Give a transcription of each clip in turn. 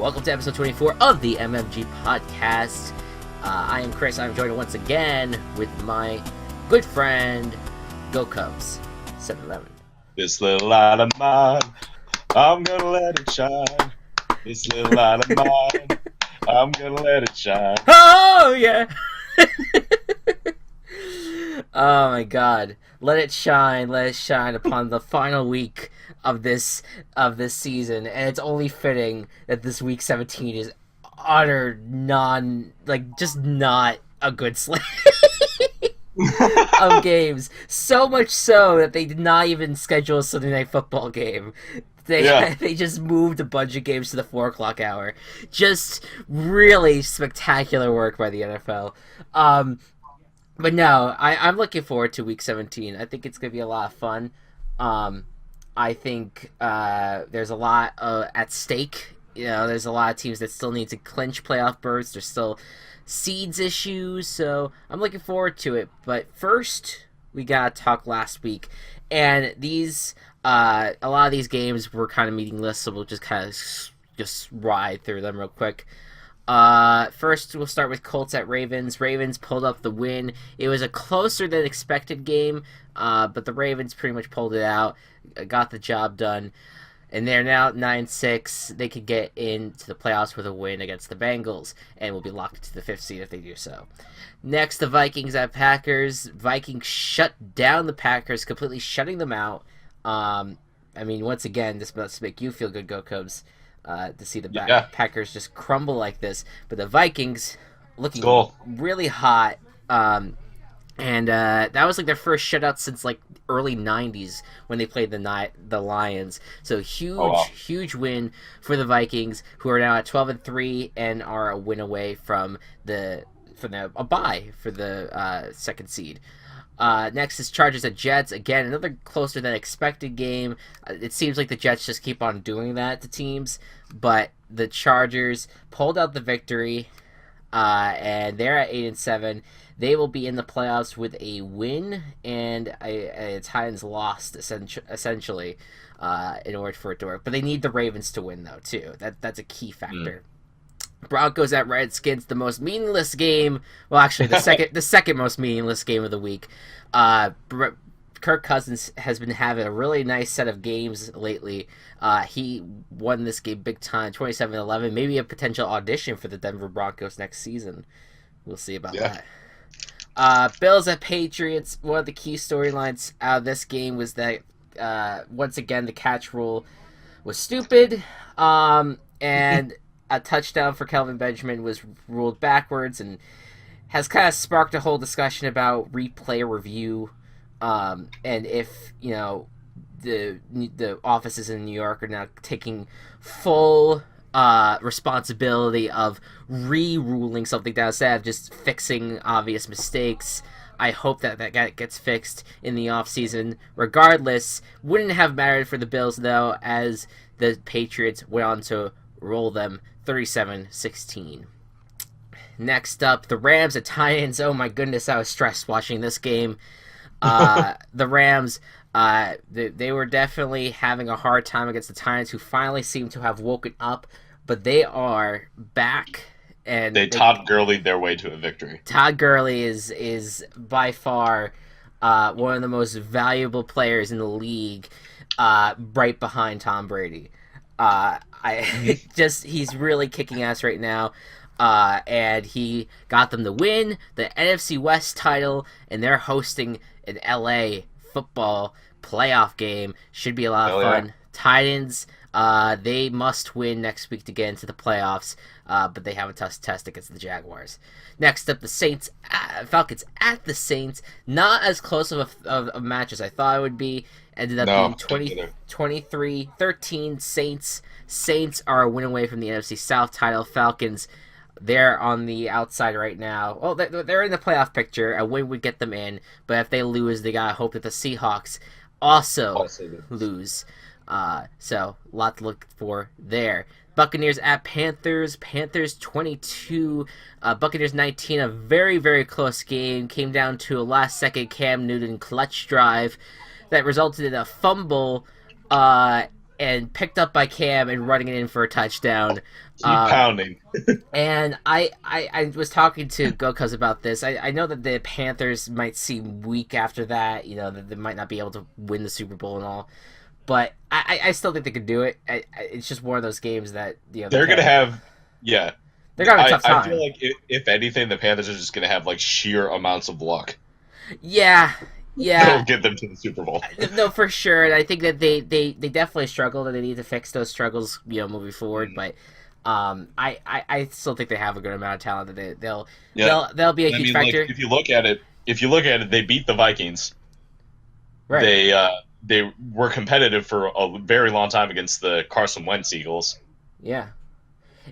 welcome to episode 24 of the MMG podcast. I am Chris. I'm joined once again with my good friend, Go Cubs, 7-11. This little light of mine, I'm gonna let it shine. This little light of mine, I'm gonna let it shine. Oh, yeah! Oh my god. Let it shine upon the final week of this season, and it's only fitting that this week 17 is utter just not a good slate of games. So much so that they did not even schedule a Sunday Night Football game. They just moved a bunch of games to the 4 o'clock hour. Just really spectacular work by the NFL. But no, I'm looking forward to Week 17. I think it's going to be a lot of fun. I think there's a lot at stake. You know, there's a lot of teams that still need to clinch playoff berths. There's still seeds issues, so I'm looking forward to it. But first, we got to talk last week. And these, a lot of these games were kind of meaningless, so we'll just kind of just ride through them real quick. First, we'll start with Colts at Ravens. Ravens pulled up the win. It was a closer than expected game, but the Ravens pretty much pulled it out, got the job done, and they're now 9-6. They could get into the playoffs with a win against the Bengals, and will be locked into the 5th seed if they do so. Next, the Vikings at Packers. Vikings shut down the Packers, completely shutting them out. I mean, once again, this must make you feel good, Go Cubs. To see the Packers just crumble like this, but the Vikings looking really hot, and that was like their first shutout since like early '90s when they played the Lions. So huge win for the Vikings, who are now at 12-3 and are a win away from a bye for the 2nd seed. Next is Chargers at Jets. Again, another closer than expected game. It seems like the Jets just keep on doing that to teams, but the Chargers pulled out the victory, and they're at 8-7. They will be in the playoffs with a win and a Titans lost essentially in order for it to work. But they need the Ravens to win though too. That's a key factor. Broncos at Redskins, the most meaningless game. Well, actually, the second most meaningless game of the week. Kirk Cousins has been having a really nice set of games lately. He won this game big time, 27-11. Maybe a potential audition for the Denver Broncos next season. We'll see about that. Bills at Patriots. One of the key storylines out of this game was that once again the catch rule was stupid, and a touchdown for Kelvin Benjamin was ruled backwards, and has kind of sparked a whole discussion about replay review, and if the offices in New York are now taking full responsibility of re-ruling something down instead of just fixing obvious mistakes. I hope that gets fixed in the offseason. Regardless, wouldn't have mattered for the Bills though, as the Patriots went on to roll them 37-16. Next up, the Rams at Titans. Oh my goodness, I was stressed watching this game. The Rams, they were definitely having a hard time against the Titans, who finally seem to have woken up, but they are back. And they Todd Gurley'd their way to a victory. Todd Gurley is by far one of the most valuable players in the league, right behind Tom Brady. He's really kicking ass right now, and he got them to win the NFC West title, and they're hosting an LA football playoff game. Should be a lot of fun. Yeah. Titans, they must win next week to get into the playoffs, but they have a tough test against the Jaguars. Next up, the Falcons at the Saints. Not as close of a match as I thought it would be. Ended up being 23-13 Saints. Saints are a win away from the NFC South title. Falcons, they're on the outside right now. Well, they're in the playoff picture. A win would get them in, but if they lose, they gotta hope that the Seahawks also lose. So, a lot to look for there. Buccaneers at Panthers. Panthers 22, Buccaneers 19. A very, very close game. Came down to a last-second Cam Newton clutch drive that resulted in a fumble and picked up by Cam and running it in for a touchdown. Keep pounding. And I was talking to Gokus about this. I know that the Panthers might seem weak after that, that they might not be able to win the Super Bowl and all, but I still think they could do it. It's just one of those games that they're going to have, yeah. They're going to have a tough time. I feel like if anything, the Panthers are just going to have like sheer amounts of luck. Yeah. That'll get them to the Super Bowl. No, for sure. And I think that they definitely struggled, and they need to fix those struggles, moving forward. But I still think they have a good amount of talent that they'll be a huge factor. Like, if you look at it, they beat the Vikings. Right. They were competitive for a very long time against the Carson Wentz Eagles. Yeah.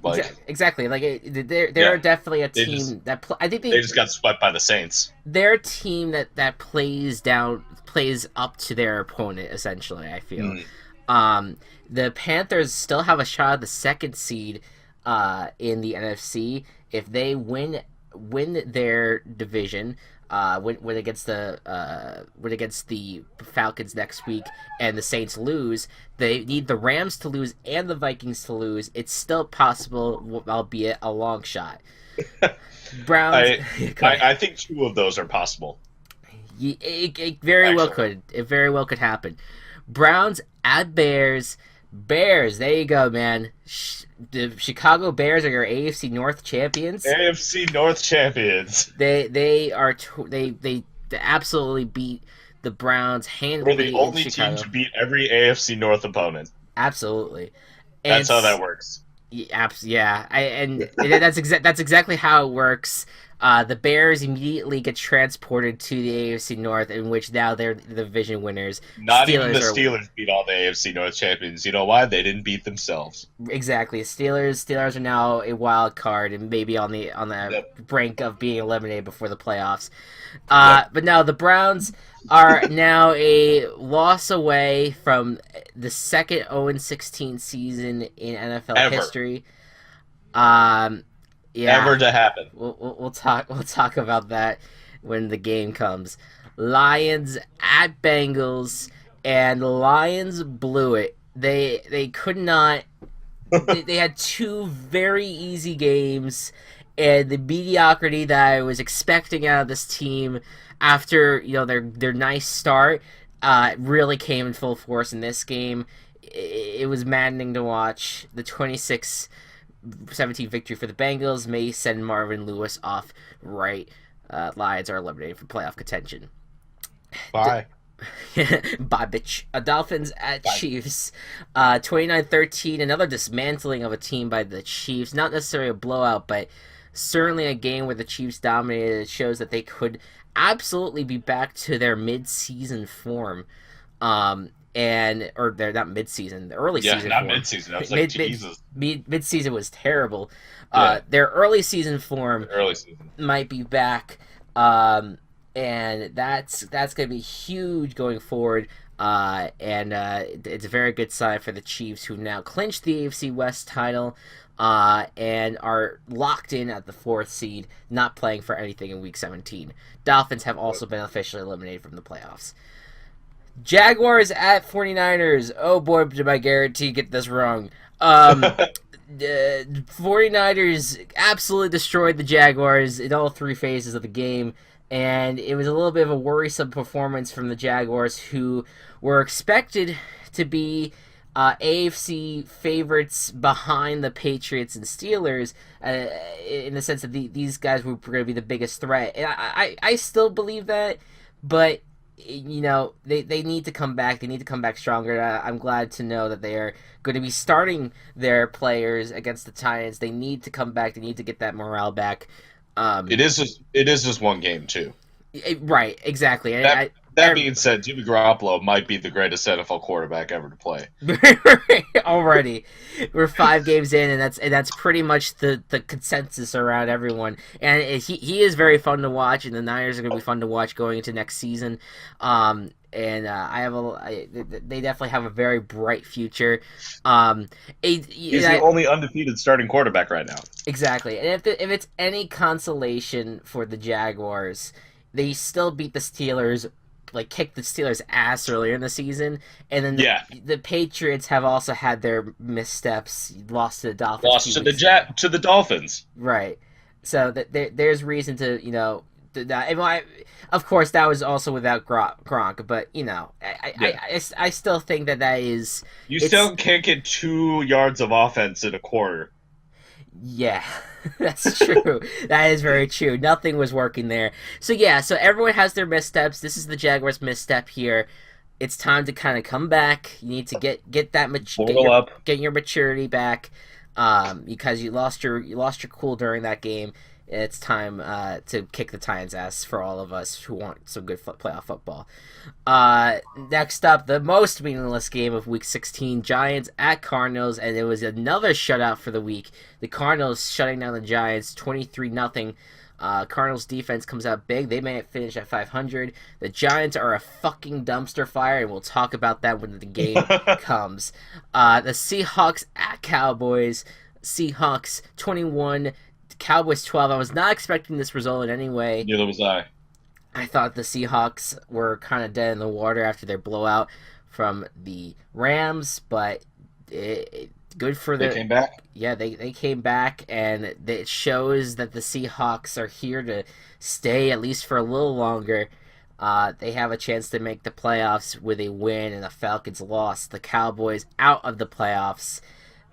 Like, exactly. Like they're definitely a team I think they just got swept by the Saints. They're a team that plays up to their opponent, essentially, I feel. The Panthers still have a shot at the second seed in the NFC if they win their division. When against the Falcons next week and the Saints lose, they need the Rams to lose and the Vikings to lose. It's still possible, albeit a long shot. Browns. I think two of those are possible. It very well could. It very well could happen. Browns at Bears. Bears, there you go, man. The Chicago Bears are your AFC North champions. AFC North champions. They absolutely beat the Browns handily. We're the only team to beat every AFC North opponent. Absolutely. That's how that works. Yeah. That's exactly how it works. The Bears immediately get transported to the AFC North, in which now they're the division winners. Even the Steelers beat all the AFC North champions. You know why? They didn't beat themselves. Exactly. Steelers are now a wild card and maybe on the brink of being eliminated before the playoffs. But now the Browns are now a loss away from the second 0-16 season in NFL history. Yeah, ever to happen. We'll talk about that when the game comes. Lions at Bengals, and the Lions blew it. They could not. They had two very easy games, and the mediocrity that I was expecting out of this team after their nice start really came in full force in this game. It was maddening to watch. The 26-17 victory for the Bengals may send Marvin Lewis off right. Lions are eliminated from playoff contention. Bye. Bye, bitch. Dolphins at Chiefs. 29-13. Another dismantling of a team by the Chiefs. Not necessarily a blowout, but certainly a game where the Chiefs dominated. It shows that they could absolutely be back to their mid-season form. Or they're not mid-season, the early season. Yeah, not form. Mid-season. I was like, Jesus. Mid-season was terrible. Yeah. Their early season form might be back, and that's going to be huge going forward. It's a very good sign for the Chiefs, who now clinched the AFC West title and are locked in at the 4th seed, not playing for anything in Week 17. Dolphins have also been officially eliminated from the playoffs. Jaguars at 49ers. Oh boy, did I guarantee get this wrong. 49ers absolutely destroyed the Jaguars in all 3 phases of the game, and it was a little bit of a worrisome performance from the Jaguars, who were expected to be AFC favorites behind the Patriots and Steelers, in the sense that these guys were going to be the biggest threat. And I still believe that, but they need to come back. They need to come back stronger. I'm glad to know that they are going to be starting their players against the Titans. They need to come back. They need to get that morale back. It is just one game too. Right, exactly. That being said, Jimmy Garoppolo might be the greatest NFL quarterback ever to play. Already, we're 5 games in, and that's pretty much the consensus around everyone. And he is very fun to watch, and the Niners are going to be fun to watch going into next season. They definitely have a very bright future. He's the only undefeated starting quarterback right now. Exactly, and if it's any consolation for the Jaguars, they still beat the Steelers kicked the Steelers' ass earlier in the season, and then Yeah. the Patriots have also had their missteps, lost to the Dolphins, Lost to the Dolphins. right? So there's reason to of course that was also without Gronk, but I still think that is you still can't get 2 yards of offense in a quarter. Yeah, that's true. That is very true. Nothing was working there. So everyone has their missteps. This is the Jaguars' misstep here. It's time to kind of come back. You need to get your maturity back, because you lost your cool during that game. It's time to kick the Titans' ass for all of us who want some good playoff football. Next up, the most meaningless game of Week 16, Giants at Cardinals, and it was another shutout for the week. The Cardinals shutting down the Giants 23-0. Cardinals defense comes out big. They may finish at 500. The Giants are a fucking dumpster fire, and we'll talk about that when the game comes. The Seahawks at Cowboys. Seahawks 21, Cowboys 12. I was not expecting this result in any way. Neither was I. I thought the Seahawks were kind of dead in the water after their blowout from the Rams, but good for them. They came back? Yeah, they came back, and it shows that the Seahawks are here to stay at least for a little longer. They have a chance to make the playoffs with a win and a Falcons loss. The Cowboys out of the playoffs.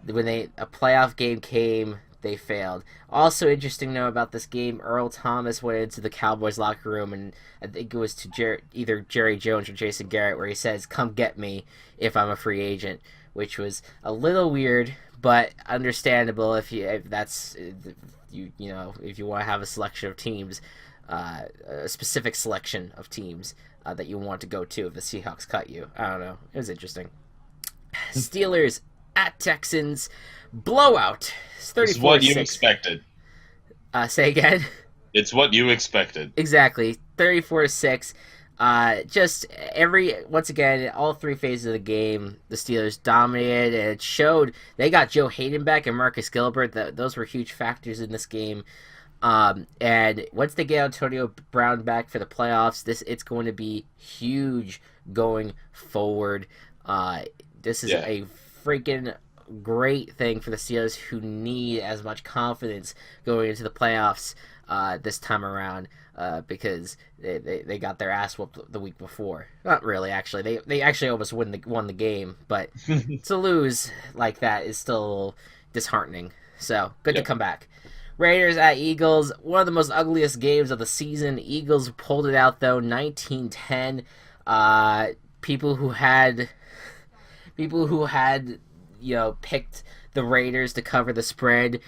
When a playoff game came, they failed. Also interesting to know about this game, Earl Thomas went into the Cowboys locker room, and I think it was to either Jerry Jones or Jason Garrett, where he says, "Come get me if I'm a free agent," which was a little weird, but understandable if you want to have a selection of teams, a specific selection of teams that you want to go to if the Seahawks cut you. I don't know. It was interesting. Steelers at Texans. Blowout. It's 34-6. It's what you expected. Say again? It's what you expected. Exactly. 34-6. Once again, all 3 phases of the game, the Steelers dominated, and it showed. They got Joe Hayden back and Marcus Gilbert. Those were huge factors in this game. And once they get Antonio Brown back for the playoffs, it's going to be huge going forward. This is a freaking great thing for the Steelers, who need as much confidence going into the playoffs this time around, because they got their ass whooped the week before. Not really, actually. They actually almost won the game, but to lose like that is still a little disheartening. So good to come back. Raiders at Eagles, one of the most ugliest games of the season. Eagles pulled it out though, 19-10. People who had picked the Raiders to cover the spread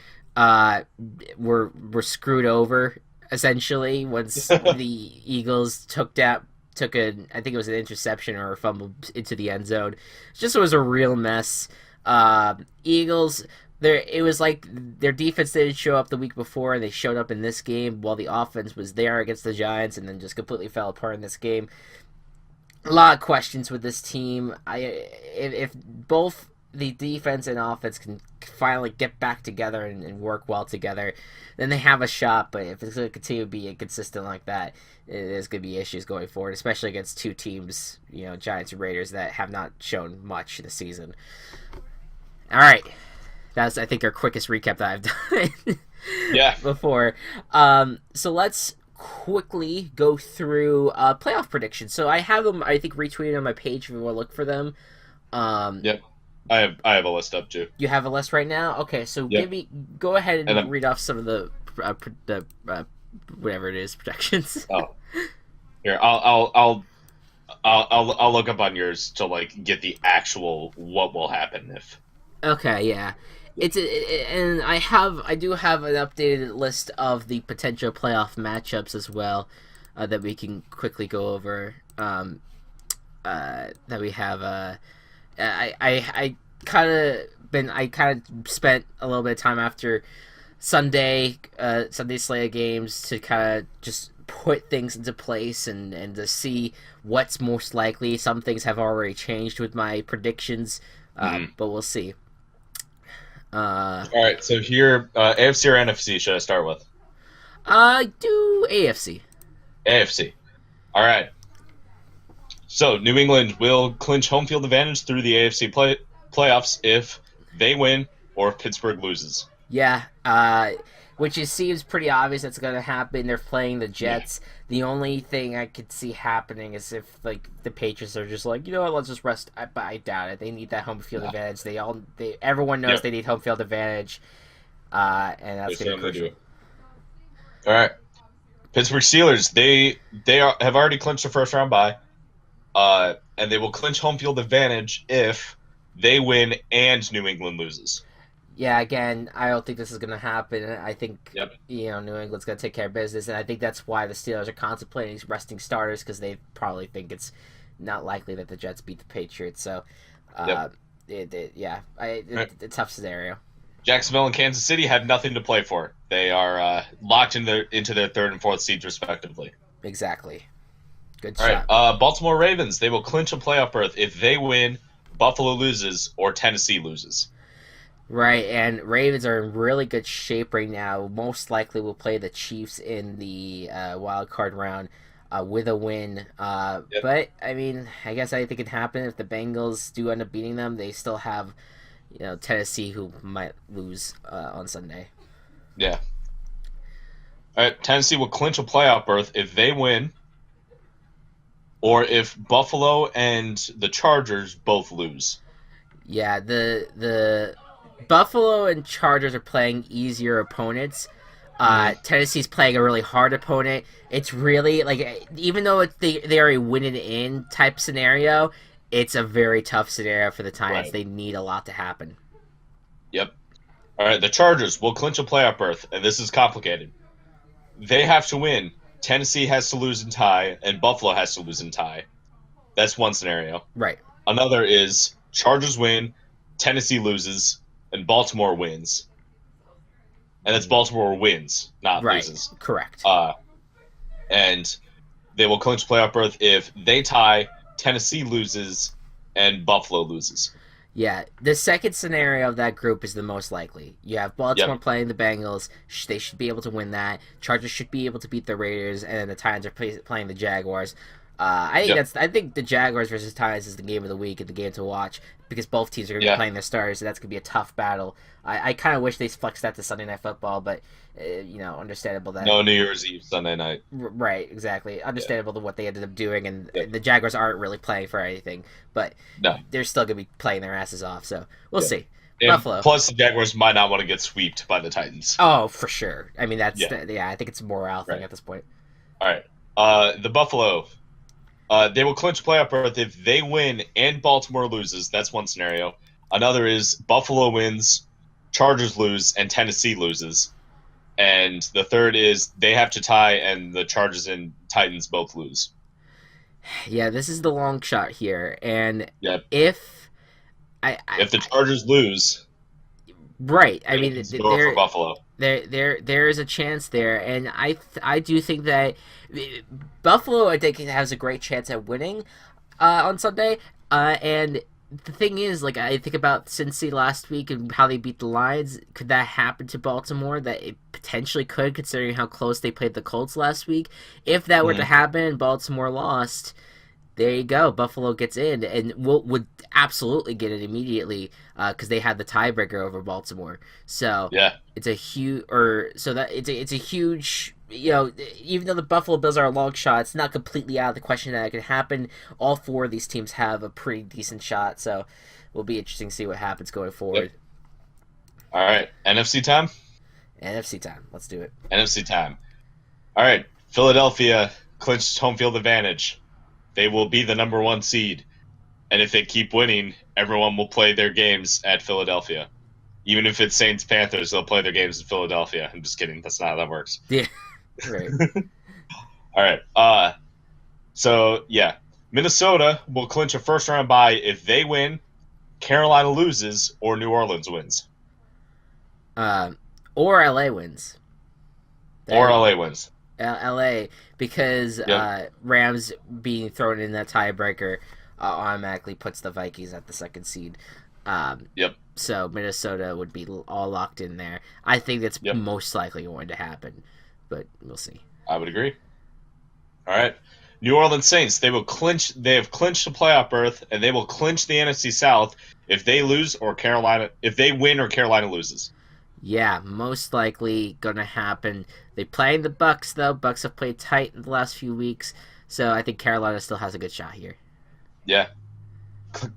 were screwed over, essentially, once the Eagles took I think it was an interception or a fumble into the end zone. It was a real mess. Eagles, it was like their defense didn't show up the week before, and they showed up in this game while the offense was there against the Giants, and then just completely fell apart in this game. A lot of questions with this team. If both the defense and offense can finally get back together and work well together, then they have a shot. But if it's going to continue to be inconsistent like that, there's going to be issues going forward, especially against 2 teams, Giants and Raiders, that have not shown much this season. All right. That's, I think, our quickest recap that I've done before. So let's quickly go through playoff predictions. So I have them, I think, retweeted on my page if you want to look for them. Yep. I have a list up too. You have a list right now? Okay, so go ahead and read off some of the whatever it is, projections. Oh, here I'll look up on yours to get the actual what will happen if. Okay, yeah. And I do have an updated list of the potential playoff matchups as well, that we can quickly go over. That we have. I kind of spent a little bit of time after Sunday slate of games to kind of just put things into place and to see what's most likely. Some things have already changed with my predictions, but we'll see. All right, so here, AFC or NFC should I start with? Do AFC. AFC. All right. So New England will clinch home field advantage through the AFC playoffs if they win or if Pittsburgh loses. Yeah, which it seems pretty obvious that's going to happen. They're playing the Yeah. Jets. The only thing I could see happening is if like the Patriots are just like, you know what, let's just rest. But I doubt it. They need that home field advantage. Everyone knows Yep. they need home field advantage, and They that's going to be certainly crucial. do. All right. Pittsburgh Steelers, they have already clinched the first round bye, and they will clinch home field advantage if they win and New England loses. Yeah, again, I don't think this is going to happen. I think Yep. New England's going to take care of business, and I think that's why the Steelers are contemplating resting starters because they probably think it's not likely that the Jets beat the Patriots. So, Yep. a tough scenario. Jacksonville and Kansas City have nothing to play for. They are locked into their third and fourth seeds respectively. Exactly. Good All right. shot. Baltimore Ravens, they will clinch a playoff berth if they win, Buffalo loses, or Tennessee loses. Right, and Ravens are in really good shape right now. Most likely will play the Chiefs in the wild card round with a win. Yep. But I mean, I guess anything can happen if the Bengals do end up beating them. They still have, Tennessee who might lose on Sunday. Yeah. All right. Tennessee will clinch a playoff berth if they win, or if Buffalo and the Chargers both lose. Yeah, the Buffalo and Chargers are playing easier opponents. Tennessee's playing a really hard opponent. It's really like even though they are a win and in type scenario, it's a very tough scenario for the Titans. Right. They need a lot to happen. Yep. All right. The Chargers will clinch a playoff berth, and this is complicated. They have to win. Tennessee has to lose and tie, and Buffalo has to lose and tie. That's one scenario. Right. Another is Chargers win, Tennessee loses, and Baltimore wins. And that's Baltimore wins, not Right. loses. Correct. And they will clinch playoff berth if they tie, Tennessee loses, and Buffalo loses. Yeah, the second scenario of that group is the most likely. You have Baltimore Yep. playing the Bengals. They should be able to win that. Chargers should be able to beat the Raiders, and then the Titans are playing the Jaguars. Yep. I think the Jaguars versus Titans is the game of the week and the game to watch because both teams are going to be Yeah. playing their starters, so that's going to be a tough battle. I kind of wish they flexed that to Sunday Night Football, but understandable that. No New Year's Eve, Sunday night. Right, exactly. Understandable to what they ended up doing, and Yeah. the Jaguars aren't really playing for anything, but No. they're still going to be playing their asses off. So we'll Yeah. see. And Buffalo. plus, the Jaguars might not want to get swept by the Titans. Oh, for sure. I mean, that's Yeah. I think it's a morale thing Right. at this point. All right. The Buffalo, they will clinch playoff berth if they win and Baltimore loses. That's one scenario. Another is Buffalo wins, Chargers lose, and Tennessee loses. And the third is they have to tie, and the Chargers and Titans both lose. Yeah, this is the long shot here, and Yep. if If the Chargers lose, right, I mean, it's over for Buffalo. there is a chance there, and I do think that Buffalo I think has a great chance at winning on Sunday, and the thing is, like I think about Cincy last week and how they beat the Lions. Could that happen to Baltimore? That it potentially could, considering how close they played the Colts last week. If that were to happen and Baltimore lost, there you go. Buffalo gets in and would absolutely get it immediately because they had the tiebreaker over Baltimore. So Yeah. it's a huge, it's a huge. Even though the Buffalo Bills are a long shot, it's not completely out of the question that it could happen. All four of these teams have a pretty decent shot, so it'll be interesting to see what happens going forward. Yep. All right. NFC time? NFC time. Let's do it. NFC time. All right. Philadelphia clinched home field advantage. They will be the number one seed. And if they keep winning, everyone will play their games at Philadelphia. Even if it's Saints Panthers, they'll play their games in Philadelphia. I'm just kidding. That's not how that works. Yeah. Right. All right. So, yeah. Minnesota will clinch a first round bye if they win, Carolina loses, or New Orleans wins. Or LA wins. Or LA wins. LA because Rams being thrown in that tiebreaker automatically puts the Vikings at the second seed. Yep. So Minnesota would be all locked in there. I think that's most likely going to happen, but we'll see. I would agree. All right. New Orleans Saints, they will clinch. They have clinched the playoff berth, and they will clinch the NFC South if they lose or Carolina. If they win or Carolina loses. Yeah, most likely gonna happen. They play the Bucks though. Bucks have played tight in the last few weeks, so I think Carolina still has a good shot here. Yeah,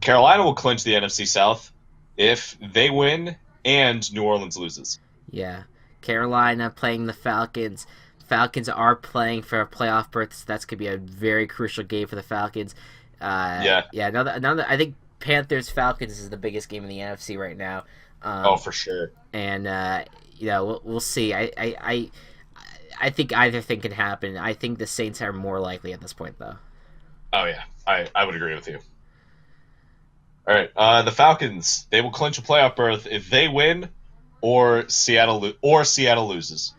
Carolina will clinch the NFC South if they win and New Orleans loses. Yeah, Carolina playing the Falcons. Falcons are playing for a playoff berth, so that's gonna be a very crucial game for the Falcons. Yeah. Another. I think Panthers Falcons is the biggest game in the NFC right now. Oh, for sure. And we'll see. I think either thing can happen. I think the Saints are more likely at this point, though. Oh yeah, I would agree with you. All right, the Falcons, they will clinch a playoff berth if they win or Seattle loses.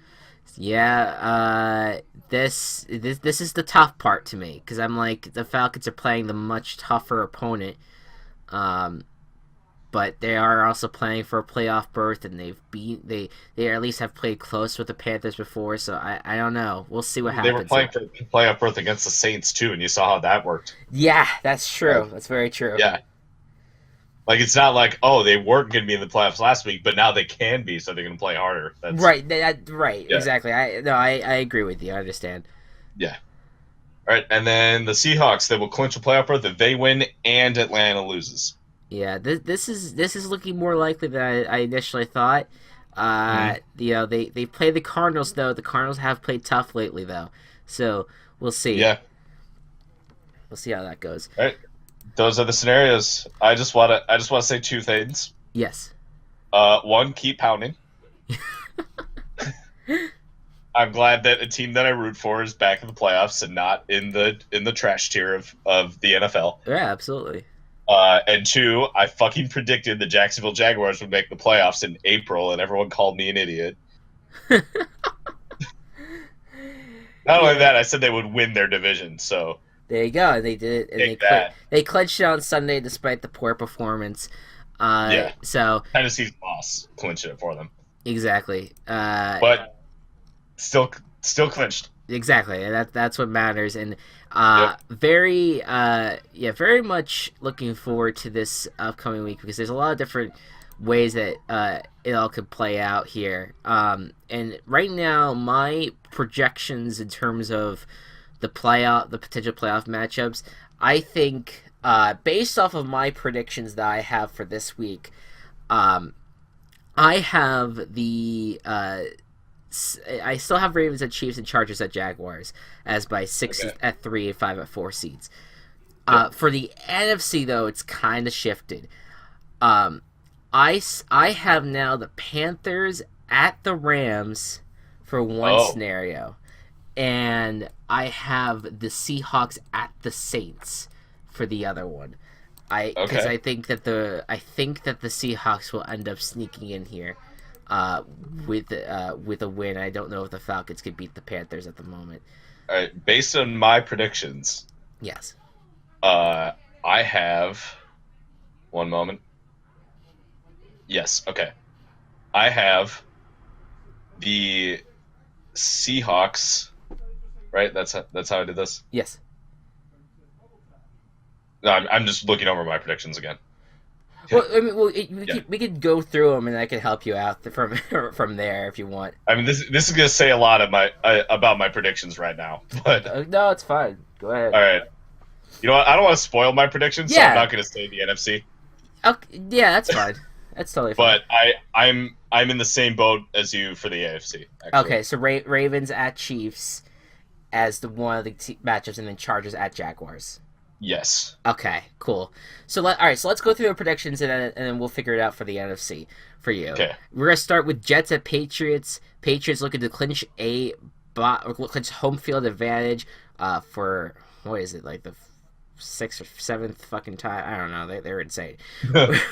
Yeah, this is the tough part to me because I'm like the Falcons are playing the much tougher opponent, but they are also playing for a playoff berth, and they at least have played close with the Panthers before. So I don't know. We'll see what happens. They were playing for a playoff berth against the Saints too, and you saw how that worked. Yeah, that's true. That's very true. Yeah. Like, it's not like, oh, they weren't going to be in the playoffs last week, but now they can be, so they're going to play harder. Right, right, yeah. Exactly. I agree with you. I understand. Yeah. All right, and then the Seahawks, they will clinch a playoff berth if they win and Atlanta loses. Yeah, this is looking more likely than I initially thought. They play the Cardinals, though. The Cardinals have played tough lately, though. So, we'll see. Yeah. We'll see how that goes. All right. Those are the scenarios. I just want to say two things. Yes. One, keep pounding. I'm glad that a team that I root for is back in the playoffs and not in the trash tier of the NFL. Yeah, absolutely. And two, I fucking predicted the Jacksonville Jaguars would make the playoffs in April, and everyone called me an idiot. Not only that, I said they would win their division. So. There you go. They did it, and they clinched it on Sunday despite the poor performance. Yeah. So Tennessee's loss clinched it for them. Exactly. But still clinched. Exactly. That's what matters, and very much looking forward to this upcoming week because there's a lot of different ways that it all could play out here. And right now, my projections in terms of the potential playoff matchups, I think, based off of my predictions that I have for this week, I have I still have Ravens at Chiefs and Chargers at Jaguars as by 6 at 3 and 5 at 4 seeds. For the NFC, though, it's kind of shifted. I have now the Panthers at the Rams for one scenario, and I have the Seahawks at the Saints for the other one. Because I think that the Seahawks will end up sneaking in here with a win. I don't know if the Falcons could beat the Panthers at the moment. All right, based on my predictions, yes. I have one moment. Yes, okay. I have the Seahawks. Right, that's how I did this. Yes. No, I'm just looking over my predictions again. Well, I mean, we could go through them, and I can help you out from there if you want. I mean, this is gonna say a lot of about my predictions right now, but no, it's fine. Go ahead. All right. You know what? I don't want to spoil my predictions, so I'm not gonna say the NFC. Okay, yeah, that's fine. That's totally fine. But I'm in the same boat as you for the AFC. Actually. Okay, so Ravens at Chiefs as one of the matchups, and then Chargers at Jaguars. Yes. Okay, cool. So let's go through the predictions, and then we'll figure it out for the NFC for you. Okay. We're gonna start with Jets at Patriots. Patriots looking to clinch clinch home field advantage for what is it, like the 6th or 7th fucking time? I don't know. They're insane. By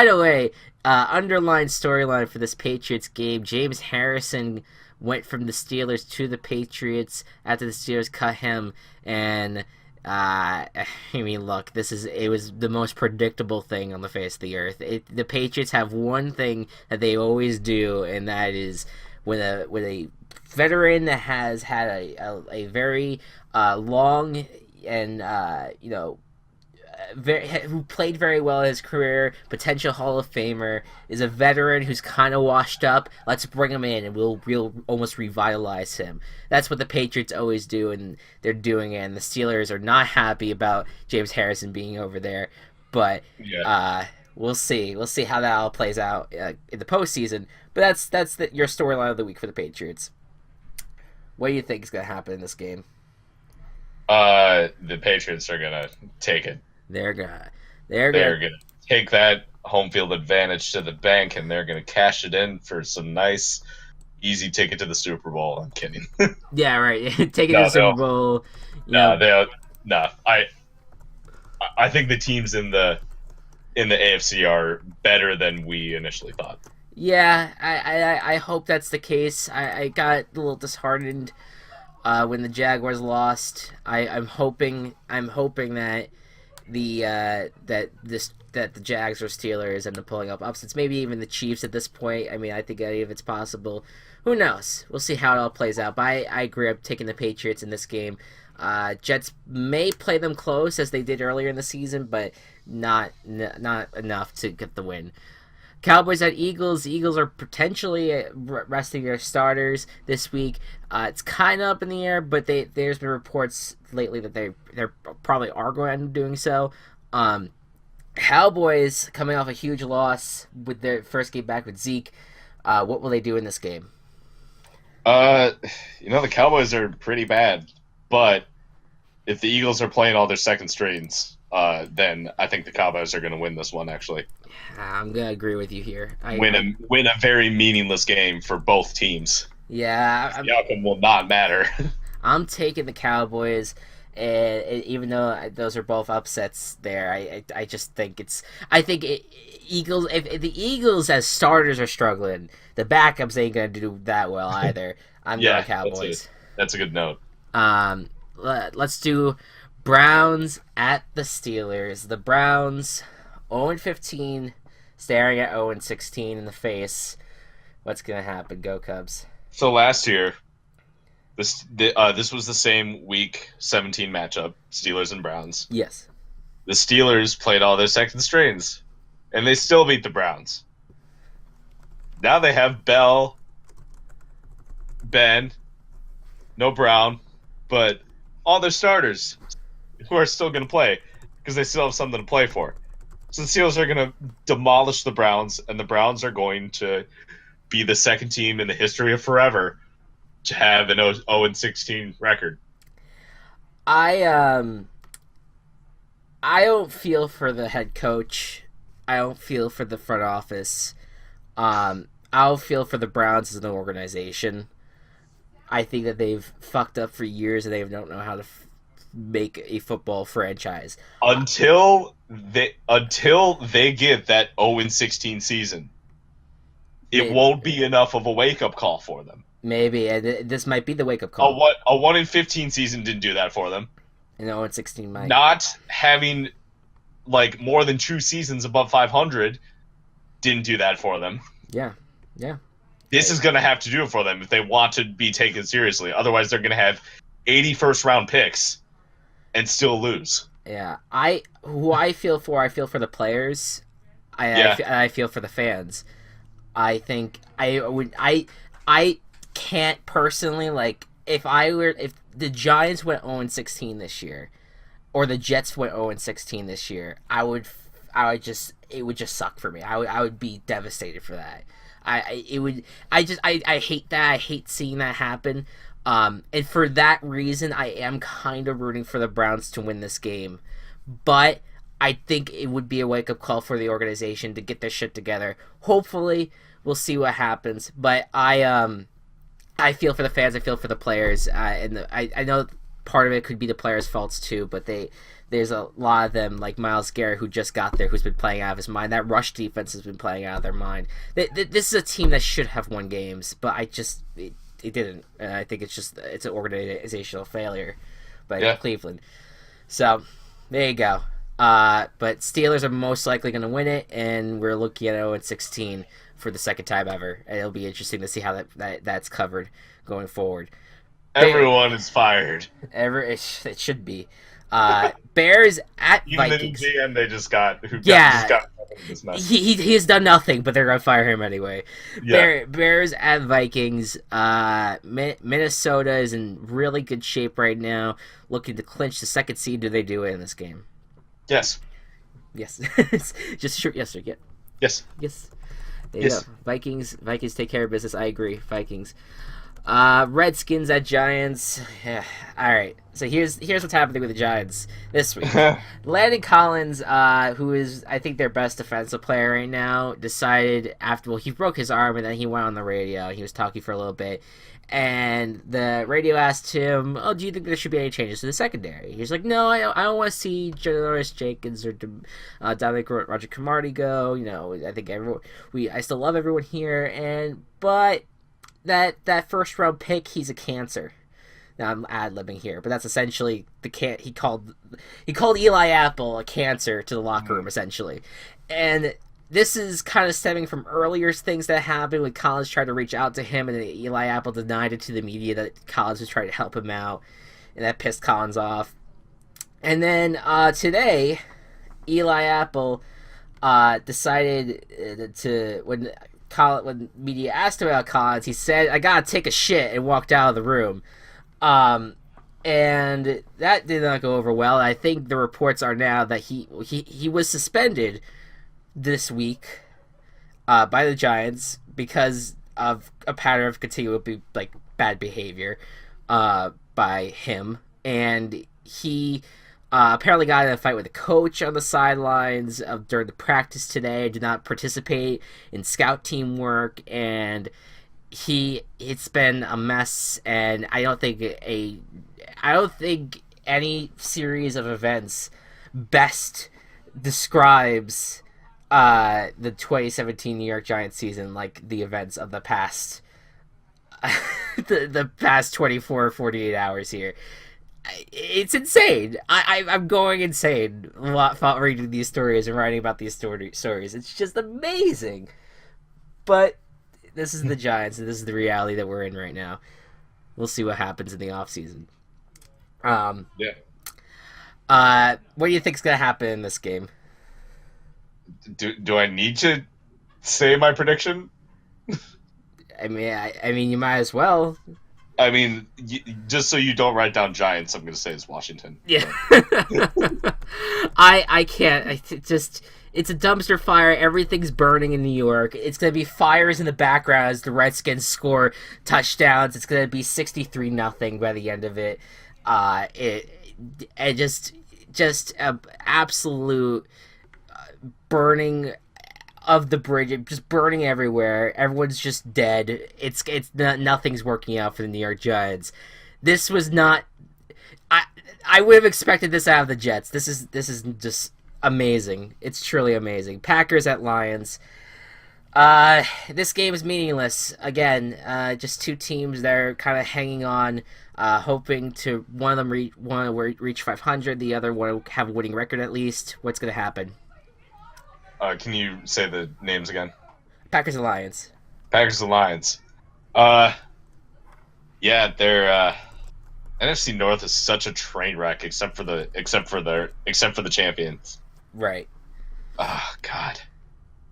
the way, underlying storyline for this Patriots game: James Harrison went from the Steelers to the Patriots after the Steelers cut him, and I mean, look, it was the most predictable thing on the face of the earth. The Patriots have one thing that they always do, and that is when a veteran that has had a very long and who played very well in his career, potential Hall of Famer, is a veteran who's kind of washed up. Let's bring him in, and we'll almost revitalize him. That's what the Patriots always do, and they're doing it. And the Steelers are not happy about James Harrison being over there, but we'll see. We'll see how that all plays out in the postseason. But that's your storyline of the week for the Patriots. What do you think is going to happen in this game? The Patriots are gonna take it. They're gonna take that home field advantage to the bank, and they're gonna cash it in for some nice, easy ticket to the Super Bowl. I'm kidding. Yeah, right. Take it to the Super Bowl. I think the teams in the AFC are better than we initially thought. Yeah, I hope that's the case. I got a little disheartened when the Jaguars lost. I'm hoping that the Jags or Steelers end up pulling up upsets. Maybe even the Chiefs at this point. I mean, I think any of it's possible. Who knows? We'll see how it all plays out. But I agree. I'm taking the Patriots in this game. Jets may play them close as they did earlier in the season, but not enough to get the win. Cowboys at Eagles. The Eagles are potentially resting their starters this week. It's kind of up in the air, but there's been reports lately that they probably are going to end up doing so. Cowboys coming off a huge loss with their first game back with Zeke. What will they do in this game? The Cowboys are pretty bad, but if the Eagles are playing all their second strings, then I think the Cowboys are going to win this one, actually. I'm going to agree with you here. Win a very meaningless game for both teams. Yeah. The outcome will not matter. I'm taking the Cowboys, and even though those are both upsets there, I just think Eagles, if the Eagles as starters are struggling, the backups ain't going to do that well either. I'm going Cowboys. That's a good note. Let's do Browns at the Steelers. The Browns 0-15, staring at 0-16 in the face. What's gonna happen? Go Cubs! So last year, this was the same Week 17 matchup, Steelers and Browns. Yes. The Steelers played all their second strings, and they still beat the Browns. Now they have Bell, Ben, no Brown, but all their starters who are still going to play because they still have something to play for. So the Steelers are going to demolish the Browns, and the Browns are going to be the second team in the history of forever to have an 0-16 record. I don't feel for the head coach. I don't feel for the front office. I don't feel for the Browns as an organization. I think that they've fucked up for years and they don't know how to make a football franchise until they get that 0-16 season. It won't be enough of a wake up call for them. Maybe, and this might be the wake up call. A 1-15 season didn't do that for them. And 0-16 might. Not having more than 2 seasons above 500 didn't do that for them. Yeah. This is going to have to do it for them if they want to be taken seriously. Otherwise, they're going to have 80 first-round picks and still lose. Yeah, I feel for the players. I feel for the fans. I think I can't personally, if the Giants went 0-16 this year, or the Jets went 0-16 this year, it would just suck for me. I would be devastated for that. I hate that. I hate seeing that happen. And for that reason, I am kind of rooting for the Browns to win this game. But I think it would be a wake-up call for the organization to get their shit together. Hopefully, we'll see what happens. But I feel for the fans. I feel for the players. And I know part of it could be the players' faults too, but there's a lot of them, like Myles Garrett, who just got there, who's been playing out of his mind. That rush defense has been playing out of their mind. This is a team that should have won games, but it didn't. And I think it's an organizational failure by Cleveland. So there you go. But Steelers are most likely going to win it, and we're looking at 0-16 for the second time ever. And it'll be interesting to see how that's covered going forward. Everyone is fired. It should be. Bears at Even Vikings. the GM they just got this mess. He has done nothing, but they're gonna fire him anyway. Yeah. Bears at Vikings. Minnesota is in really good shape right now, looking to clinch the second seed. Do they do it in this game? Yes. Yes. Just sure. Yes, sir. Yeah. Yes. Yes. There you go. Vikings take care of business. I agree. Vikings. Redskins at Giants. Yeah. All right. So here's what's happening with the Giants this week. Landon Collins, who is I think their best defensive player right now, decided he broke his arm and then he went on the radio. He was talking for a little bit, and the radio asked him, "Oh, do you think there should be any changes to the secondary?" He's like, "No, I don't want to see Janoris Jenkins or Dominic Roger Camardi go. You know, I think I still love everyone here, but." That first round pick, he's a cancer. Now I'm ad-libbing here, but that's essentially he called Eli Apple a cancer to the locker room essentially, and this is kind of stemming from earlier things that happened when Collins tried to reach out to him, and Eli Apple denied it to the media that Collins was trying to help him out, and that pissed Collins off. And then today, Eli Apple decided to when media asked him about Collins, he said, "I gotta take a shit," and walked out of the room. And that did not go over well. I think the reports are now that he was suspended this week by the Giants because of a pattern of continual bad behavior by him, and he apparently got in a fight with a coach on the sidelines during the practice today. Did not participate in scout team work, and it's been a mess. And I don't think any series of events best describes the 2017 New York Giants season like the events of the past the past 24 or 48 hours here. It's insane. I'm going insane reading these stories and writing about these stories. It's just amazing. But this is the Giants, and this is the reality that we're in right now. We'll see what happens in the offseason. Yeah. What do you think's going to happen in this game? Do I need to say my prediction? I mean, you might as well. I mean, just so you don't write down Giants, I'm going to say it's Washington. Yeah. I can't. It's a dumpster fire. Everything's burning in New York. It's going to be fires in the background as the Redskins score touchdowns. It's going to be 63-0 by the end of it. It just an absolute burning of the bridge, just burning everywhere. Everyone's just dead. It's nothing's working out for the New York Giants. This was not. I would have expected this out of the Jets. This is just amazing. It's truly amazing. Packers at Lions. This game is meaningless. Again, just two teams that are kind of hanging on, hoping to one of them reach 500, the other one have a winning record at least. What's going to happen? Can you say the names again? Packers and Lions. Packers and Lions. Yeah, they're NFC North is such a train wreck, except for the champions. Right. Oh God,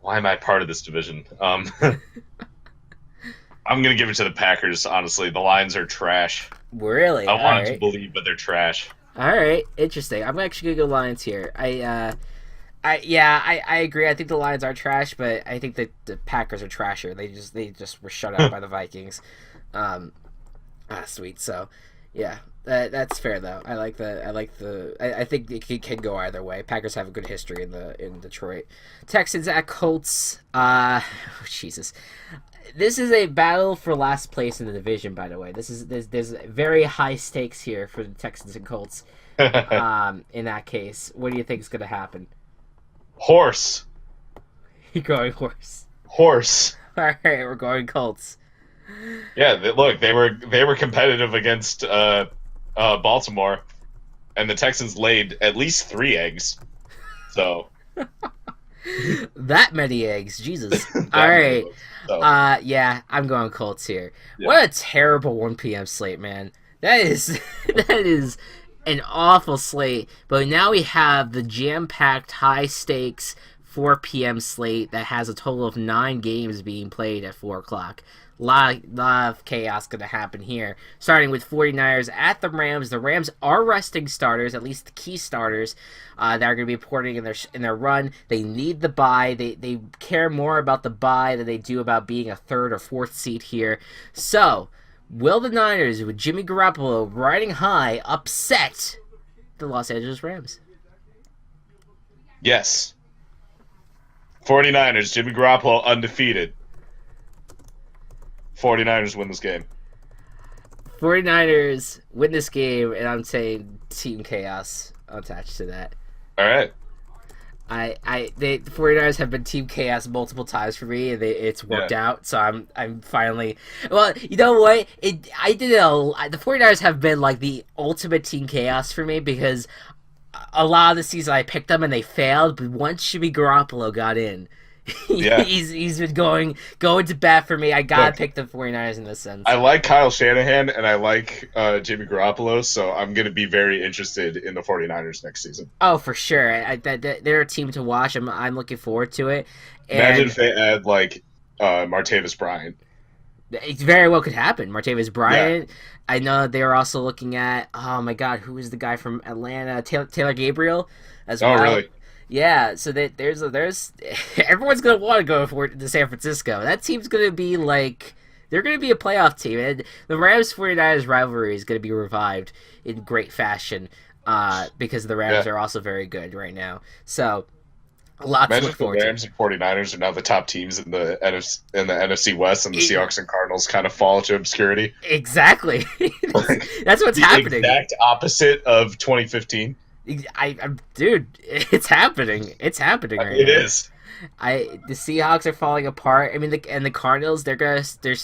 why am I part of this division? I'm gonna give it to the Packers. Honestly, the Lions are trash. Really? I wanted to believe, but they're trash. All right, interesting. I'm actually gonna go Lions here. I agree. I think the Lions are trash, but I think that the Packers are trasher. They just were shut out by the Vikings. Sweet. So, yeah, that's fair though. I think it can go either way. Packers have a good history in Detroit. Texans at Colts. Jesus. This is a battle for last place in the division, by the way. There's very high stakes here for the Texans and Colts. In that case, what do you think is going to happen? Horse. You're going horse. Horse. All right, we're going Colts. Yeah, look, they were competitive against Baltimore, and the Texans laid at least 3 eggs. So That many eggs, Jesus. That All many right. votes. So, Yeah, I'm going Colts here. yeah. What a terrible 1 p.m. slate, man. That is that is an awful slate. But now we have the jam-packed, high-stakes 4 p.m. slate that has a total of 9 games being played at 4 o'clock. Lot of chaos going to happen here. Starting with 49ers at the Rams. The Rams are resting starters, at least the key starters, that are going to be reporting in their run. They need the bye. They care more about the bye than they do about being a 3rd or 4th seed here. So, will the Niners, with Jimmy Garoppolo riding high, upset the Los Angeles Rams? Yes. 49ers, Jimmy Garoppolo undefeated. 49ers win this game. 49ers win this game, and I'm saying Team Chaos attached to that. All right. The 49ers have been Team Chaos multiple times for me, and it's worked out. So I'm finally. Well, you know what? The 49ers have been like the ultimate Team Chaos for me because a lot of the season I picked them and they failed, but once Jimmy Garoppolo got in, he's been going to bat for me. I gotta pick the 49ers in this sense. I like Kyle Shanahan and I like Jimmy Garoppolo, so I'm going to be very interested in the 49ers next season. Oh, for sure. They're a team to watch. I'm looking forward to it. And imagine if they add like Martavis Bryant. It very well could happen. Martavis Bryant. Yeah. I know they were also looking at, oh my God, who is the guy from Atlanta? Taylor Gabriel as well. Oh, really? Yeah, so there's everyone's gonna want to go to San Francisco. That team's gonna be like they're gonna be a playoff team, and the Rams 49ers rivalry is gonna be revived in great fashion because the Rams are also very good right now. So a lot to look forward to. Imagine if the Rams and 49ers are now the top teams in the NFC West, and the Seahawks and Cardinals kind of fall to obscurity. Exactly. That's what's happening. Exact opposite of 2015. Dude, it's happening. It's happening right now. It is. The Seahawks are falling apart. I mean, the Cardinals, they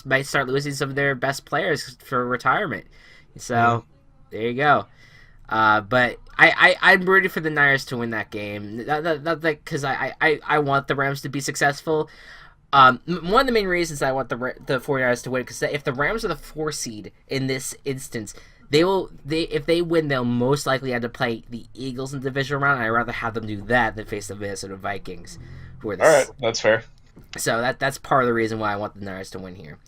might start losing some of their best players for retirement. So there you go. But I'm rooting for the Niners to win that game. Not because I want the Rams to be successful. One of the main reasons I want the 49ers to win, because if the Rams are the 4 seed in this instance, if they win, they'll most likely have to play the Eagles in the divisional round. I'd rather have them do that than face the Minnesota Vikings, who are all right. That's fair. So that's part of the reason why I want the Niners to win here.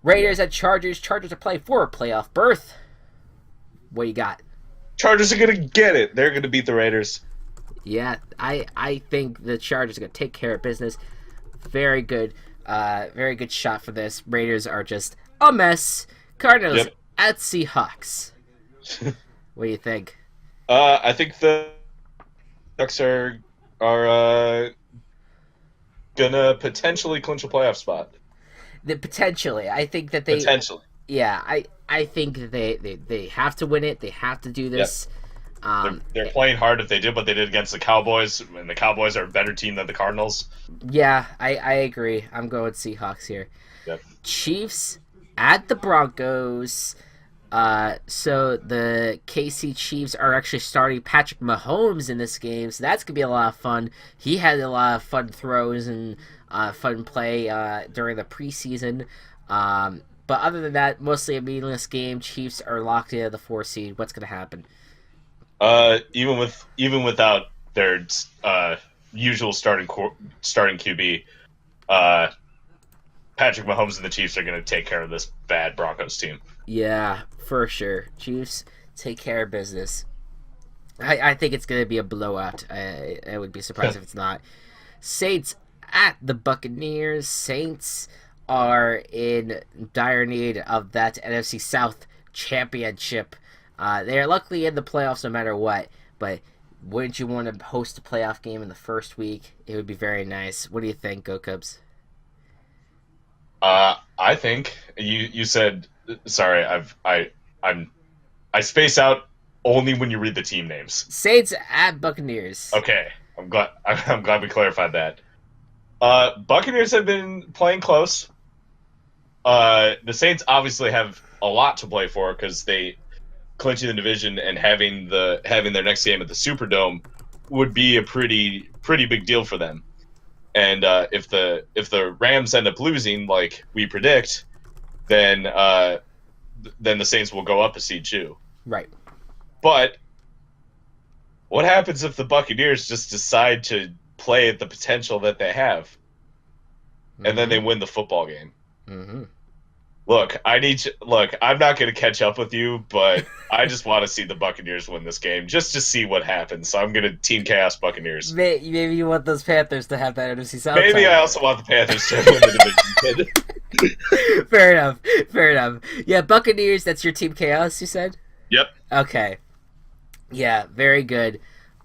Raiders at Chargers. Chargers to play for a playoff berth. What you got? Chargers are gonna get it. They're gonna beat the Raiders. Yeah, I think the Chargers are gonna take care of business. Very good shot for this. Raiders are just a mess. Cardinals at Seahawks. What do you think? I think the Ducks are gonna potentially clinch a playoff spot. Potentially, I think that they potentially. Yeah, I think that they have to win it. They have to do this. Yep. They're playing hard if they did what they did against the Cowboys, and the Cowboys are a better team than the Cardinals. Yeah, I agree. I'm going with Seahawks here. Yep. Chiefs at the Broncos. So the KC Chiefs are actually starting Patrick Mahomes in this game, so that's gonna be a lot of fun. He had a lot of fun throws and fun play during the preseason. But other than that, mostly a meaningless game. Chiefs are locked into the 4 seed. What's gonna happen? Even without their usual starting QB, Patrick Mahomes and the Chiefs are going to take care of this bad Broncos team. Yeah, for sure. Chiefs take care of business. I think it's going to be a blowout. I would be surprised if it's not. Saints at the Buccaneers. Saints are in dire need of that NFC South championship. They are luckily in the playoffs no matter what, but wouldn't you want to host a playoff game in the first week? It would be very nice. What do you think, Go Cubs? I think you said sorry. I space out only when you read the team names. Saints at Buccaneers. Okay, I'm glad we clarified that. Buccaneers have been playing close. The Saints obviously have a lot to play for because they clinching the division and having their next game at the Superdome would be a pretty big deal for them. And if the Rams end up losing, like we predict, then the Saints will go up a seed too. Right. But what happens if the Buccaneers just decide to play at the potential that they have, and then they win the football game? Mm-hmm. Look, I'm not going to catch up with you, but I just want to see the Buccaneers win this game just to see what happens. So I'm going to Team Chaos Buccaneers. Maybe you want those Panthers to have that NFC South. Maybe I also want the Panthers to win the division. Fair enough. Yeah, Buccaneers. That's your Team Chaos. You said. Yep. Okay. Yeah, very good.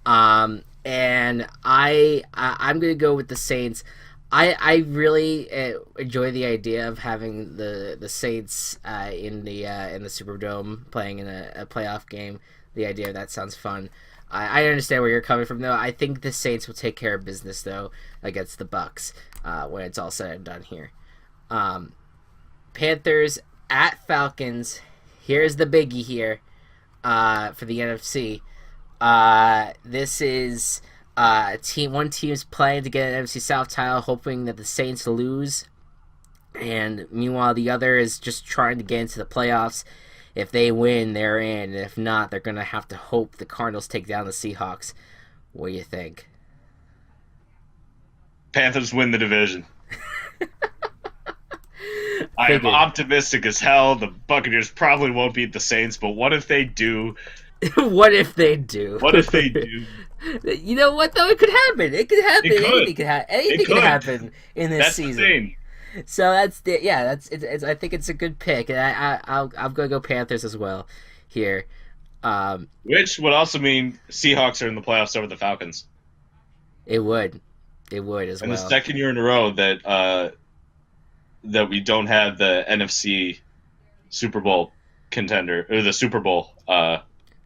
And I'm gonna go with the Saints. I really enjoy the idea of having the Saints in the Superdome playing in a playoff game. The idea of that sounds fun. I understand where you're coming from, though. I think the Saints will take care of business, though, against the Bucs when it's all said and done here. Panthers at Falcons. Here's the biggie here for the NFC. This is one team's playing to get an NFC South title, hoping that the Saints lose, and meanwhile the other is just trying to get into the playoffs. If they win, they're in, and if not, they're gonna have to hope the Cardinals take down the Seahawks. What do you think? Panthers win the division. I am optimistic as hell. The Buccaneers probably won't beat the Saints, but what if they do? What if they do? What if they do? You know what, though? It could happen. It could happen. Anything could happen in this season. The thing. So that's I think it's a good pick, and I'm gonna go Panthers as well here. Which would also mean Seahawks are in the playoffs over the Falcons. It would as well. And the second year in a row that we don't have the NFC Super Bowl contender or the Super Bowl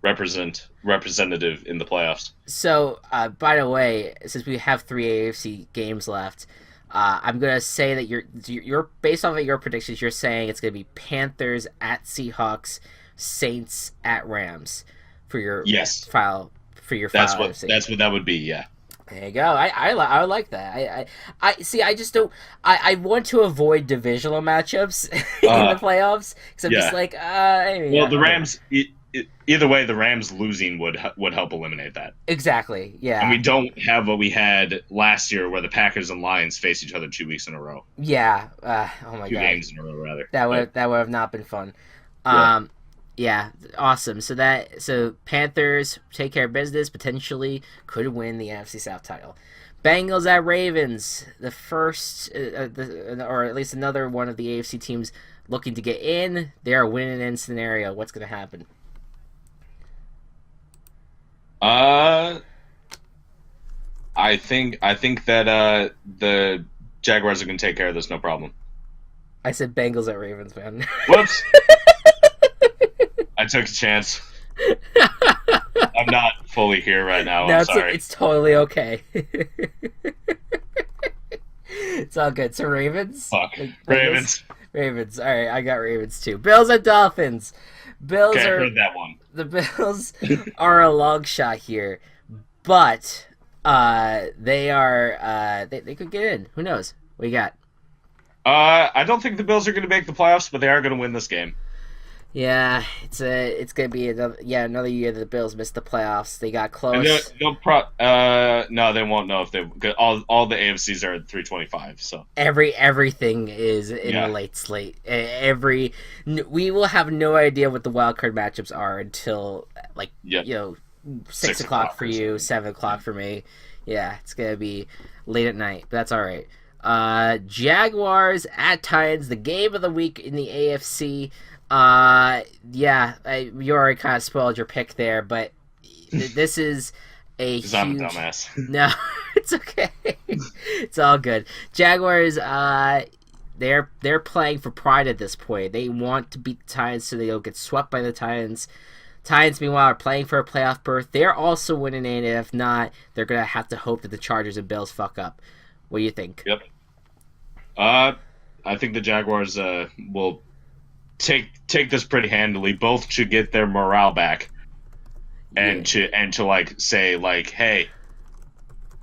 representative in the playoffs. So, by the way, since we have 3 AFC games left, I'm gonna say that you're based off of your predictions. You're saying it's gonna be Panthers at Seahawks, Saints at Rams for your file. That's what that would be. Yeah. There you go. I like that. I see. I just don't. I want to avoid divisional matchups in the playoffs because I'm just like. The Rams. Either way, the Rams losing would help eliminate that. Exactly. Yeah. And we don't have what we had last year, where the Packers and Lions faced each other 2 weeks in a row. Yeah. Oh my god. 2 games in a row, rather. That would have not been fun. Yeah, awesome. So Panthers take care of business, potentially could win the NFC South title. Bengals at Ravens, the first, or at least another one of the AFC teams looking to get in. They are win-in scenario. What's going to happen? I think that the Jaguars are going to take care of this, no problem. I said Bengals at Ravens, man. Whoops. I took a chance. I'm not fully here right now. I'm sorry. It's totally okay. It's all good. So Ravens? Fuck. Ravens. Ravens. All right, I got Ravens too. Bills and Dolphins. Bills okay, I heard that one. The Bills are a long shot here, but they are they could get in. Who knows? What you got? I don't think the Bills are going to make the playoffs, but they are going to win this game. Yeah, it's going to be another year that the Bills missed the playoffs. They got close. No, they won't know if they all the AFCs are at 325. So everything is in the late slate. We will have no idea what the wild card matchups are until 6 o'clock for you, 7 o'clock for me. Yeah, it's gonna be late at night, but that's all right. Jaguars at Titans, the game of the week in the AFC. You already kind of spoiled your pick there, but this is a huge... I'm a dumbass. No, it's okay. It's all good. Jaguars, they're playing for pride at this point. They want to beat the Titans so they don't get swept by the Titans. Titans, meanwhile, are playing for a playoff berth. They're also winning in, and if not, they're going to have to hope that the Chargers and Bills fuck up. What do you think? Yep. I think the Jaguars will take this pretty handily. Both should get their morale back, and to say hey,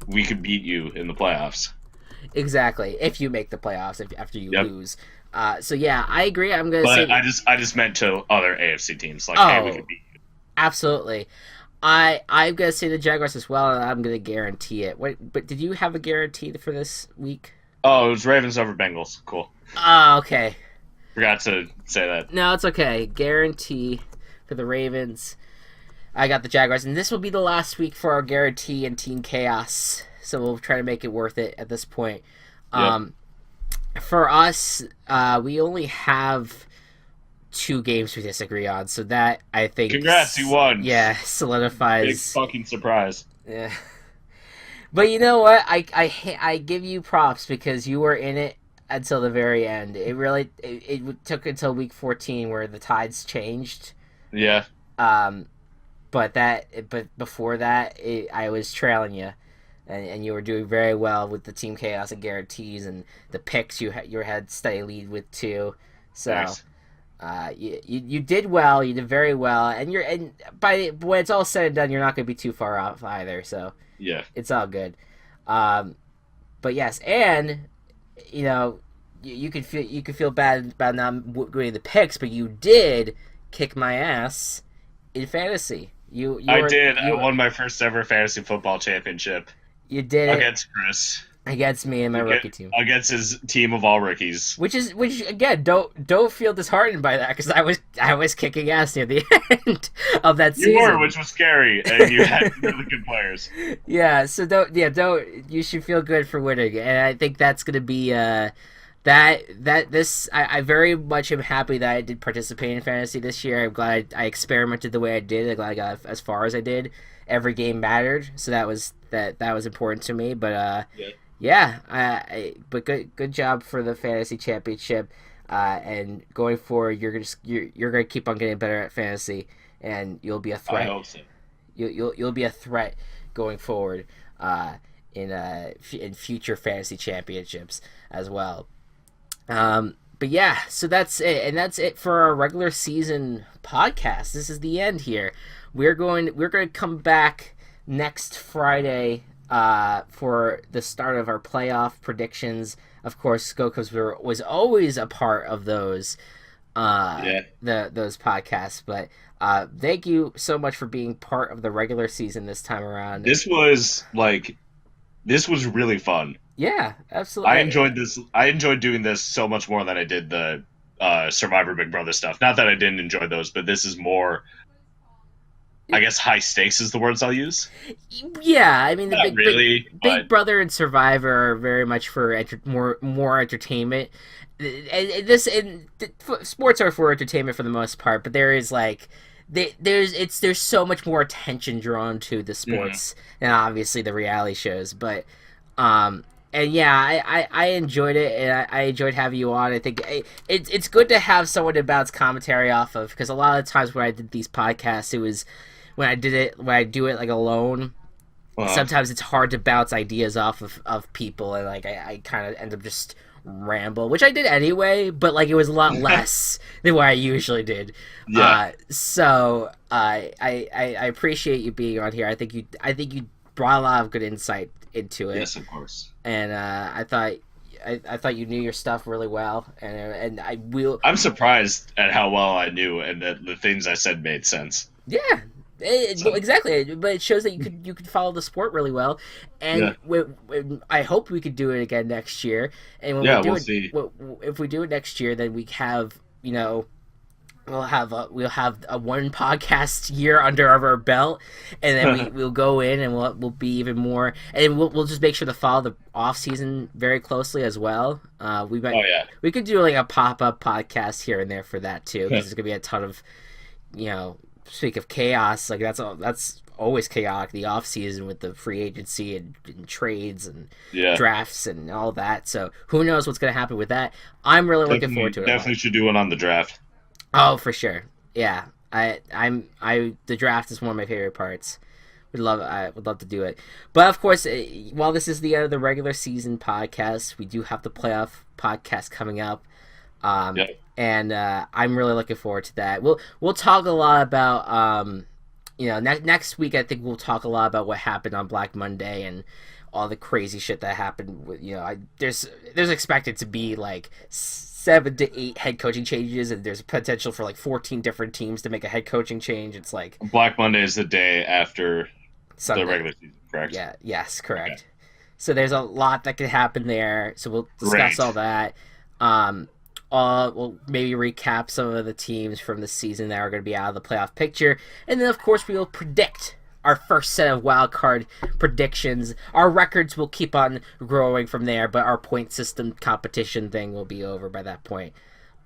we could beat you in the playoffs. Exactly. If you make the playoffs, after you Yep. lose. So yeah, I agree. I'm gonna But say I just meant to other AFC teams, like, hey, we oh, could beat you. absolutely. I'm gonna say the Jaguars as well, and I'm gonna guarantee it. Wait, but did you have a guarantee for this week? Oh, it was Ravens over Bengals. Cool. Oh, okay. Forgot to say that. No, it's okay. Guarantee for the Ravens. I got the Jaguars, and this will be the last week for our guarantee and Team Chaos. So we'll try to make it worth it at this point. Yep. For us, we only have 2 games we disagree on, so that I think Congrats, you won. Yeah, Big solidifies. fucking surprise. Yeah. But you know what? I give you props because you were in it until the very end. It really it took until week 14 where the tides changed. Yeah. But before that, I was trailing you, and you were doing very well with the Team Chaos and guarantees and the picks. You had steady lead with too. So. Nice. You did well. You did very well, and when it's all said and done, you're not going to be too far off either. So Yeah. it's all good. But yes, and you could feel bad about not winning the picks, but you did kick my ass in fantasy. I did. I won my first ever fantasy football championship. You did it against Chris. Against me and my rookie team. Against his team of all rookies. Which again, don't feel disheartened by that because I was kicking ass near the end of that season. You were, which was scary, and you had really good players. Yeah, so don't you should feel good for winning, and I think that's gonna be I very much am happy that I did participate in fantasy this year. I'm glad I experimented the way I did. I'm glad I got as far as I did. Every game mattered, so that was important to me. But but good job for the fantasy championship. And going forward, you're gonna keep on getting better at fantasy, and you'll be a threat. I hope so. You'll be a threat going forward in future fantasy championships as well. But yeah, so that's it, and that's it for our regular season podcast. This is the end here. We're going to come back next Friday for the start of our playoff predictions. Of course, Skokos was always a part of those those podcasts. But thank you so much for being part of the regular season this time around. This was really fun. Yeah, absolutely. I enjoyed this. I enjoyed doing this so much more than I did the Survivor Big Brother stuff. Not that I didn't enjoy those, but this is more, I guess, high stakes is the words I'll use. Yeah, I mean, Big Brother and Survivor are very much for more entertainment. And sports are for entertainment for the most part, but there is there's so much more attention drawn to the sports and obviously the reality shows. But and yeah, I enjoyed it, and I enjoyed having you on. I think it's good to have someone to bounce commentary off of, because a lot of times when I did these podcasts, it was when I do it like alone. Sometimes it's hard to bounce ideas off of people, and like I kind of end up just ramble, which I did anyway, but like it was a lot less than what I usually did. Yeah. So I appreciate you being on here. I think you brought a lot of good insight into it. Yes, of course. And I thought you knew your stuff really well, and I'm surprised at how well I knew, and that the things I said made sense. Yeah. Exactly, but it shows that you could follow the sport really well, and I hope we could do it again next year. And when we'll see. If we do it next year, then we have we'll have a one podcast year under our belt, and then we'll go in and we'll be even more, and we'll just make sure to follow the off season very closely as well. We could do like a pop-up podcast here and there for that too, because there's gonna be a ton of speak of chaos, like that's always chaotic, the off season with the free agency and trades and drafts and all that. So who knows what's going to happen with that. I'm really looking forward to it. Definitely should do one on the draft. Oh, for sure. Yeah. The draft is one of my favorite parts. I would love to do it. But of course, while this is the end of the regular season podcast, we do have the playoff podcast coming up. And I'm really looking forward to that. We'll talk a lot about next week. I think we'll talk a lot about what happened on Black Monday and all the crazy shit that happened with, there's expected to be like 7 to 8 head coaching changes, and there's potential for like 14 different teams to make a head coaching change. It's like Black Monday is the day after Sunday. The regular season, correct? Yeah, yes, correct. Okay. So there's a lot that could happen there. So we'll discuss all that. We'll maybe recap some of the teams from the season that are going to be out of the playoff picture. And then, of course, we will predict our first set of wild card predictions. Our records will keep on growing from there, but our point system competition thing will be over by that point.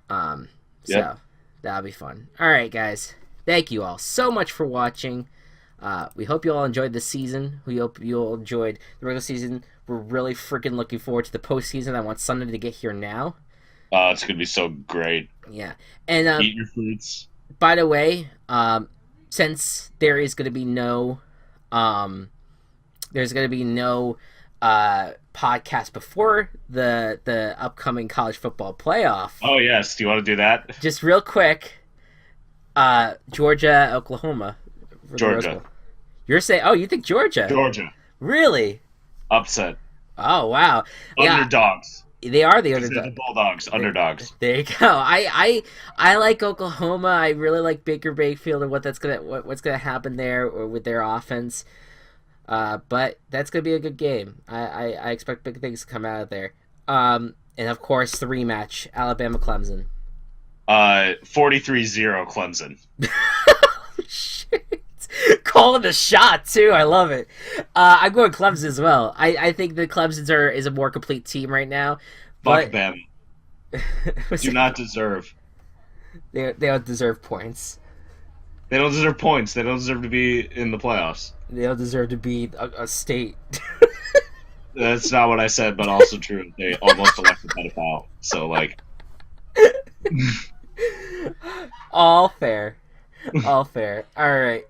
So that'll be fun. All right, guys. Thank you all so much for watching. We hope you all enjoyed the season. We hope you all enjoyed the regular season. We're really freaking looking forward to the postseason. I want Sunday to get here now. It's going to be so great. Yeah. And eat your fruits. By the way, since there is going to be no podcast before the upcoming college football playoff. Oh, yes. Do you want to do that? Just real quick, Georgia, Oklahoma. Georgia. You're saying, oh, you think Georgia? Georgia. Really? Upset. Oh, wow. Underdogs. Yeah, they are the underdogs. They're the Bulldogs. Underdogs. There you go. I like Oklahoma. I really like Baker Mayfield and what's gonna happen there or with their offense. But that's gonna be a good game. I expect big things to come out of there. And of course the rematch, Alabama Clemson. 43-0 Clemson. Shit. Calling the shot too. I love it. I'm going Clemson as well. I think the Clemson's is a more complete team right now. Fuck them. Do not deserve. They don't deserve points. They don't deserve points. They don't deserve to be in the playoffs. They don't deserve to be a state. That's not what I said, but also true. They almost elected pedophile. So like, all fair. All fair. All right.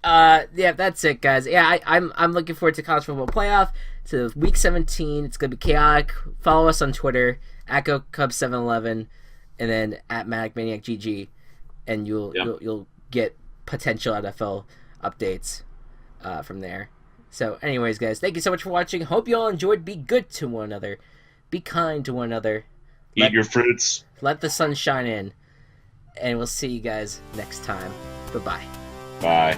Yeah, that's it, guys. Yeah, I'm looking forward to college football playoff, to week 17. It's gonna be chaotic. Follow us on Twitter at GoCubs711, and then at ManicManiacGG, and you'll get potential NFL updates from there. So, anyways, guys, thank you so much for watching. Hope you all enjoyed. Be good to one another. Be kind to one another. Eat your fruits. Let the sun shine in, and we'll see you guys next time. Bye-bye. Bye.